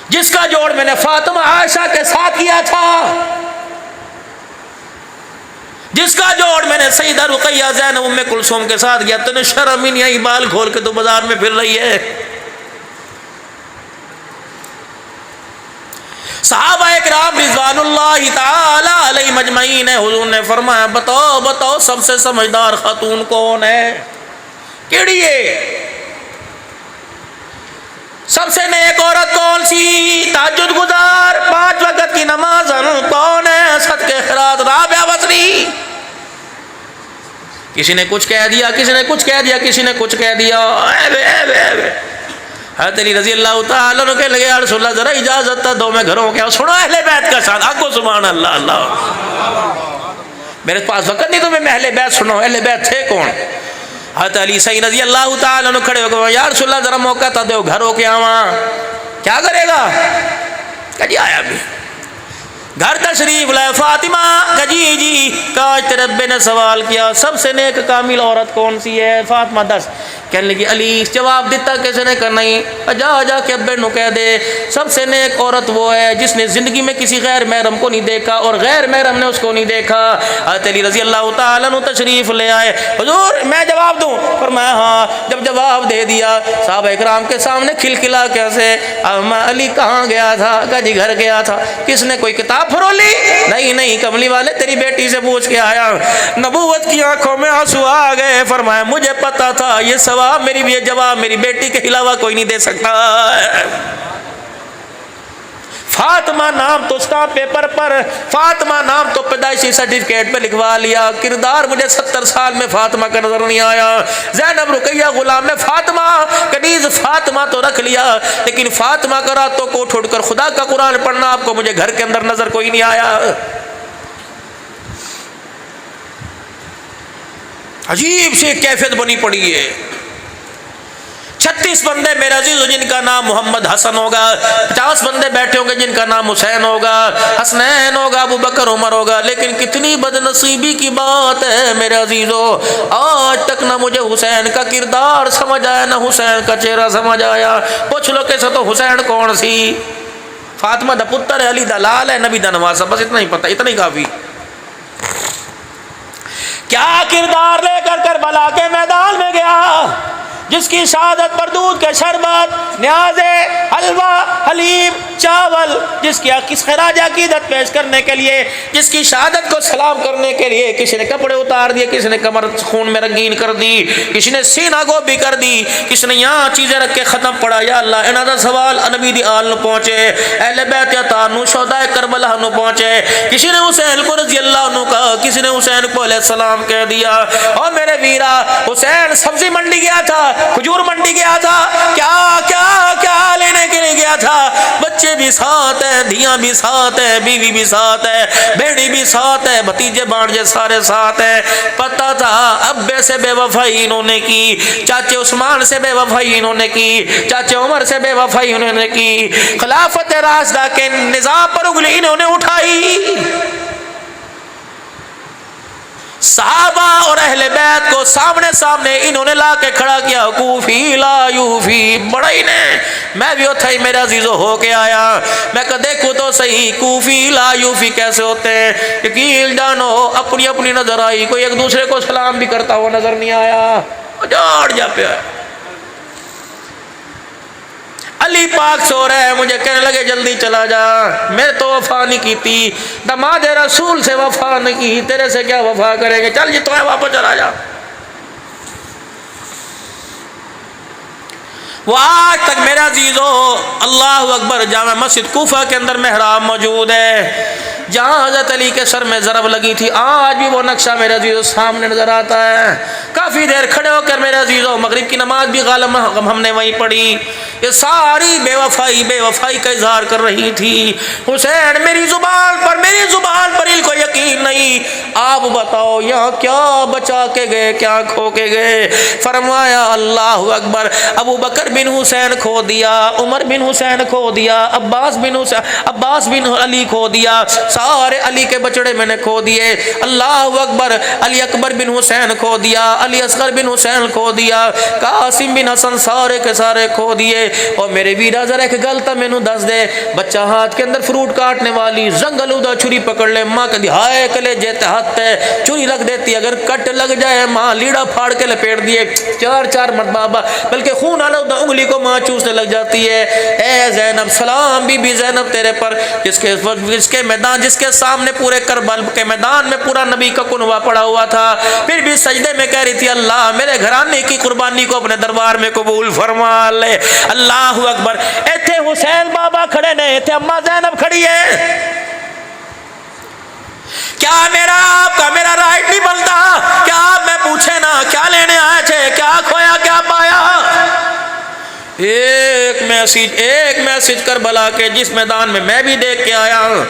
جس کا جوڑ میں نے فاطمہ عائشہ کے ساتھ کیا تھا، جس کا جوڑ میں نے سیدہ رقیہ زینب ام کلثوم کے ساتھ کیا، تجھے شرم ہی نہیں آئی؟ بال کھول کے تو بازار میں پھر رہی ہے۔ صحابہ اکرام رضوان اللہ تعالی علیہم اجمعین، حضور نے فرمایا بتاؤ بتاؤ سب سے سمجھدار خاتون کون ہے؟ کیڑی ہے؟ سب سے نیک عورت کون سی؟ تہجد گزار، 5 وقت کی نماز کون ہے؟ صدقے خیرات رابعہ بصری۔ کسی نے کچھ کہہ دیا، کسی نے کچھ کہہ دیا، کسی نے کچھ کہہ دیا، حضرت علی رضی اللہ تعالیٰ عنہ کہنے لگے یا رسول اللہ ذرا اجازت تھا دو میں گھروں کیا سنو اہل بیت کا شان، آگو سبحان اللہ۔ اللہ میرے پاس وقت نہیں تو میں اہل بیت سنو، اہل بیت تھے کون؟ حضرت علی سعید رضی اللہ تعالیٰ عنہ کھڑے ہو گئے یا رسول اللہ ذرا موقع تھا دو گھروں کے آواں، کیا کرے گا؟ کہ جی آیا بھی گھر تشریف لائے فاطمہ، کہ جی کاش تیرے رب نے سوال کیا سب سے نیک کامل عورت کون سی ہے؟ فاطمہ 10 کہنے لگی علی جواب دیتا کیسے نے کہ نہیں، جا کے ابے نو کہہ دے سب سے نیک عورت وہ ہے جس نے زندگی میں کسی غیر محرم کو نہیں دیکھا اور غیر محرم نے اس کو نہیں دیکھا۔ حضرت علی رضی اللہ تعالیٰ عنہ تشریف لے آئے، حضور میں جواب دوں؟ فرمایا ہاں۔ جب جواب دے دیا صحابہ اکرام کے سامنے کھلکھلا کیسے، میں علی کہاں گیا تھا؟ کہا جی گھر گیا تھا۔ کس نے کوئی کتاب پھرولی؟ نہیں کملی والے تیری بیٹی سے پوچھ کے آیا۔ نبوت کی آنکھوں میں آنسو آ گئے، فرمایا مجھے پتا تھا یہ ثواب میری بھی جواب میری بیٹی کے علاوہ کوئی نہیں دے سکتا۔ فاطمہ نام تو اسٹامپ پیپر پر، فاطمہ نام تو پیدائشی سرٹیفکیٹ پہ لکھوا لیا، کردار مجھے 70 سال میں فاطمہ کا نظر نہیں آیا۔ زینب رقیہ غلام میں فاطمہ کنیز فاطمہ تو رکھ لیا، لیکن فاطمہ کا راتوں کو اٹھ کر خدا کا قرآن پڑھنا آپ کو مجھے گھر کے اندر نظر کوئی نہیں آیا۔ عجیب سی کیفیت بنی پڑی ہے۔ 36 بندے میرے عزیز جن کا نام محمد حسن ہوگا، 50 بندے بیٹھے ہوں گے جن کا نام حسین ہوگا، حسنین ہوگا، ابو بکر عمر ہوگا، لیکن کتنی بد نصیبی کی بات ہے میرے عزیزو، آج تک نہ مجھے حسین کا کردار سمجھ آیا نہ حسین کا چہرہ سمجھ آیا۔ پوچھ لو کیسے تو حسین کون سی؟ فاطمہ دا پتر ہے، علی دا لال ہے، نبی دا نواسا، بس اتنا ہی پتہ، اتنا ہی کافی۔ کیا کردار لے کر کربلا کے میدان میں گیا، جس کی شہادت پر دودھ کے شربت، نیازے، حلوہ، حلیم، چاول، جس کی خراج عقیدت پیش کرنے کے لیے، جس کی شہادت کو سلام کرنے کے لیے کسی نے کپڑے اتار دیے، کسی نے کمر خون میں رنگین کر دی، کسی نے سینہ گوبھی کر دی، کسی نے یہاں چیزیں رکھ کے ختم پڑا۔ یا اللہ انہاں دا سوال نبی دی آل نو پہنچے، اہل بیت اطہار نو، شہداء کربلا نو پہنچے۔ کسی نے حسین کو رضی اللہ عنہ کہا، کسی نے حسین کو علیہ السلام کہہ دیا۔ اور میرے ویرا حسین سبزی منڈی گیا تھا، کھجور منڈی گیا تھا، کیا کیا کیا لینے کے لیے گیا تھا؟ بچے بھی ساتھ ہیں، دھیاں بھی ساتھ ہیں، بیوی بھی ساتھ ہے، بیڑی بھی ساتھ ہے، بھتیجے بانجے سارے ساتھ ہیں۔ پتہ تھا ابے سے بے وفائی انہوں نے کی، چاچے عثمان سے بے وفائی انہوں نے کی، چاچے عمر سے بے وفائی انہوں نے کی، خلافت راشدہ کے نظام پر انگلی انہوں نے اٹھائی۔ صحابہ اور اہل بیت کو سامنے سامنے انہوں نے لا کے کھڑا کیا، کوفی لا یوفی، بڑا ہی نے میں بھی اتھا ہی میرا عزیزو ہو کے آیا، میں کہا دیکھو تو صحیح کوفی لا یوفی کیسے ہوتے ہیں۔ یقین جانو اپنی اپنی نظر آئی، کوئی ایک دوسرے کو سلام بھی کرتا ہوا نظر نہیں آیا، جاڑ جا پہ آیا۔ علی پاک سو رہے ہیں، مجھے کہنے لگے جلدی چلا جا، میں تو وفا نہیں کی تھی، دماد رسول سے وفا نہیں کی، تیرے سے کیا وفا کریں گے، چل جی تو ہے واپس چلا جا۔ وہ آج تک میرا عزیزو اللہ اکبر جامع مسجد کوفہ کے اندر محراب موجود ہے، جہاں حضرت علی کے سر میں ضرب لگی تھی، آج بھی وہ نقشہ میرے عزیزو سامنے نظر آتا ہے۔ کافی دیر کھڑے ہو کر میرے عزیزو مغرب کی نماز بھی غالب ہم نے وہیں پڑھی، یہ ساری بے وفائی کا اظہار کر رہی تھی۔ حسین میری زبان پر ان کو یقین نہیں، آپ بتاؤ یہاں کیا بچا کے گئے کیا کھو کے گئے؟ فرمایا اللہ اکبر، ابو بکر بن حسین کھو دیا، عمر بن حسین کھو دیا، عباس بن علی کھو دیا، سارے علی کے بچڑے میں نے کھو دیے۔ اللہ اکبر، علی اکبر بن حسین کھو دیا، علی اصغر بن حسین کھو دیا، قاسم بن حسن سارے کے سارے کھو دیے۔ اور میرے ویرا ذرا ایک گل تو مینوں دس دے، بچہ ہاتھ کے اندر فروٹ کاٹنے والی زنگلودہ چھری پکڑ لے، ماں کہتی ہائے کلیجے تے ہاتھ ہے، چھری رکھ دیتی، اگر کٹ لگ جائے ماں لیڑا پھاڑ کے لپیٹ دیے، چار مرتبہ بلکہ خون آلودہ انگلی کو ماں چوسنے لگ جاتی ہے۔ اے زینب سلام بی بی زینب تیرے پر، جس کے سامنے پورے کربل کے میدان میں پورا نبی کا کنوا پڑا ہوا تھا، پھر بھی سجدے میں کہہ رہی تھی اللہ میرے گھرانے کی قربانی کو اپنے دربار میں قبول فرما لے۔ اللہ اکبر، ایتھے حسین بابا کھڑے نے، ایتھے اماں زینب کھڑی ہے، کیا میرا رائٹ نہیں بنتا؟ کیا آپ میں پوچھے نا کیا لینے آئے تھے، کیا کھویا کیا پایا؟ ایک میسج کربلا کے جس میدان میں بھی دیکھ کے آیا ہوں،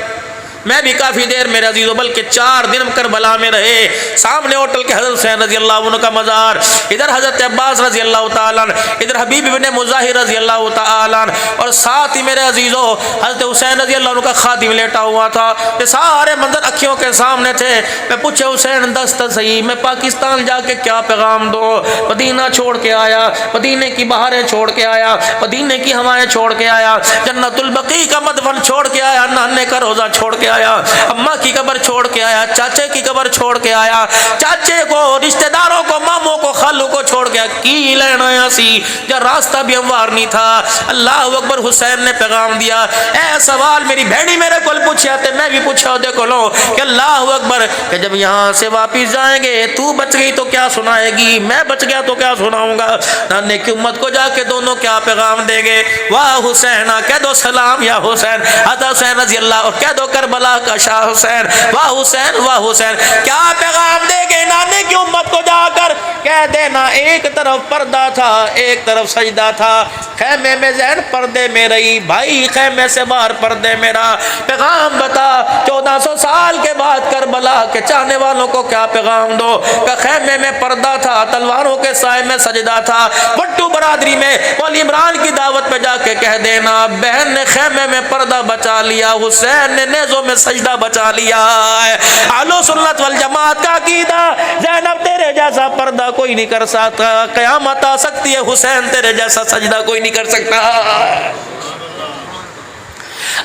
میں بھی کافی دیر میرے عزیزو بلکہ 4 دن کربلا میں رہے. سامنے ہوٹل کے حضرت حسین رضی اللہ عنہ کا مزار, ادھر حضرت عباس رضی اللہ تعالیٰ عنہ, ادھر حبیب ابن مظاہر رضی اللہ تعالیٰ عنہ, اور ساتھ ہی میرے عزیزو حضرت حسین رضی اللہ عنہ کا خادم لیٹا ہوا تھا. یہ سارے منظر اکھیوں کے سامنے تھے. میں پوچھے حسین دست صحیح, میں پاکستان جا کے کیا پیغام دو, مدینہ چھوڑ کے آیا, مدینے کی بہاریں چھوڑ کے آیا, مدینے کی ہوائیں چھوڑ کے آیا, جنت البقیع کا مدفن چھوڑ کے آیا, نانے کا روزہ چھوڑ کے آیا, اماں کی قبر چھوڑ کے آیا, چاچے کی قبر چھوڑ کے آیا, چاچے کو, رشتہ داروں کو, ماموں کو, خالوں کو چھوڑ کے کی لینا آیا سی جب راستہ بھی ہموار نہیں تھا. اللہ اکبر. حسین نے پیغام دیا. اے سوال میری بہنی میرے کو پوچھا تھے, میں بھی پوچھا دیکھو لو کہ اللہ اکبر کہ جب یہاں سے واپس جائیں گے تو بچ گئی تو کیا سنائے گی, میں بچ گیا تو کیا سناؤں گا. نانے کی امت کو جا کے دونوں کیا پیغام دیں گے. واہ حسین, کہہ دو سلام یا حسین, حضرت حسین رضی اللہ, اور کہہ دو کربلا کا شاہ حسین. واہ حسین, واہ حسین. کیا پیغام دے گے نانے کی امت کو جا کر؟ کہہ دینا ایک طرف پردہ تھا, ایک طرف سجدہ تھا, خیمے میں زین پردے میں رہی, بھائی خیمے سے باہر پردے میں رہا. پیغام بتا 1400 سال کے بعد کربلا کے چاہنے والوں کو کیا پیغام دو کہ خیمے میں پردہ تھا, تلواروں کے سائے میں سجدہ تھا. بٹو برادری میں مولی عمران کی دعوت پہ جا کے کہہ دینا بہن نے خیمے میں پردہ بچا لیا, حسین نے نیزوں میں سجدہ بچا لیا. اہل سنت والجماعت کا عقیدہ زینب تیرے جیسا پردہ کوئی نہیں کر سکتا, قیامت آ سکتی ہے حسین تیرے جیسا سجدہ کوئی نہیں کر سکتا.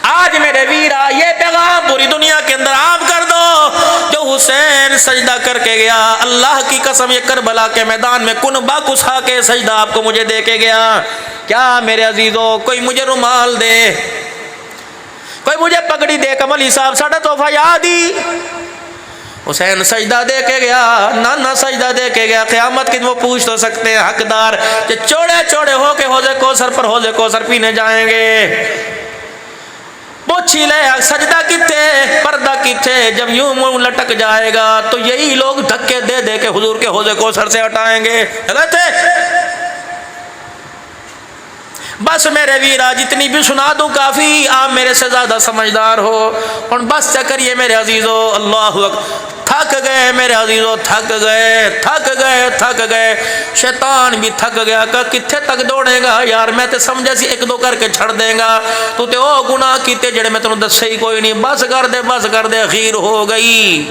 آج میرے ویرا یہ پیغام پوری دنیا کے اندر عام کر دو. جو حسین سجدہ کر کے گیا, اللہ کی قسم یہ کربلا کے میدان میں کن با کسا کے سجدہ آپ کو مجھے دے کے گیا. کیا میرے عزیزو کوئی مجھے رومال دے, کوئی مجھے پگڑی دے, کملی صاحب ساڑھا تحفہ یاد ہی. حسین سجدہ دے کے گیا, نانا سجدہ دے کے گیا. قیامت کی وہ پوچھ تو سکتے ہیں حقدار کہ چوڑے چوڑے ہو کے حوض کوثر پر حوض کوثر پینے جائیں گے. پوچھی لے سجدہ کتے, پردہ کتے. جب یوں منہ لٹک جائے گا تو یہی لوگ دھکے دے دے کے حضور کے حوض کوثر سے ہٹائیں گے. غلط ہے. بس میرے ویرا جتنی بھی سنا دوں کافی, آپ میرے سے زیادہ سمجھدار ہو. اور بس کریے میرے عزیزو, اللہ اکبر. تھک گئے میرے عزیزو, تھک گئے, تھک گئے, تھک گئے. شیطان بھی تھک گیا کہ کتھے تک دوڑے گا یار, میں تے سمجھے سی ایک دو کر کے چھڑ دے گا, تو تے او گناہ کیتے جڑے میں تنوں دسے ہی کوئی نہیں. بس کر دے, بس کر دے. خیر ہو گئی.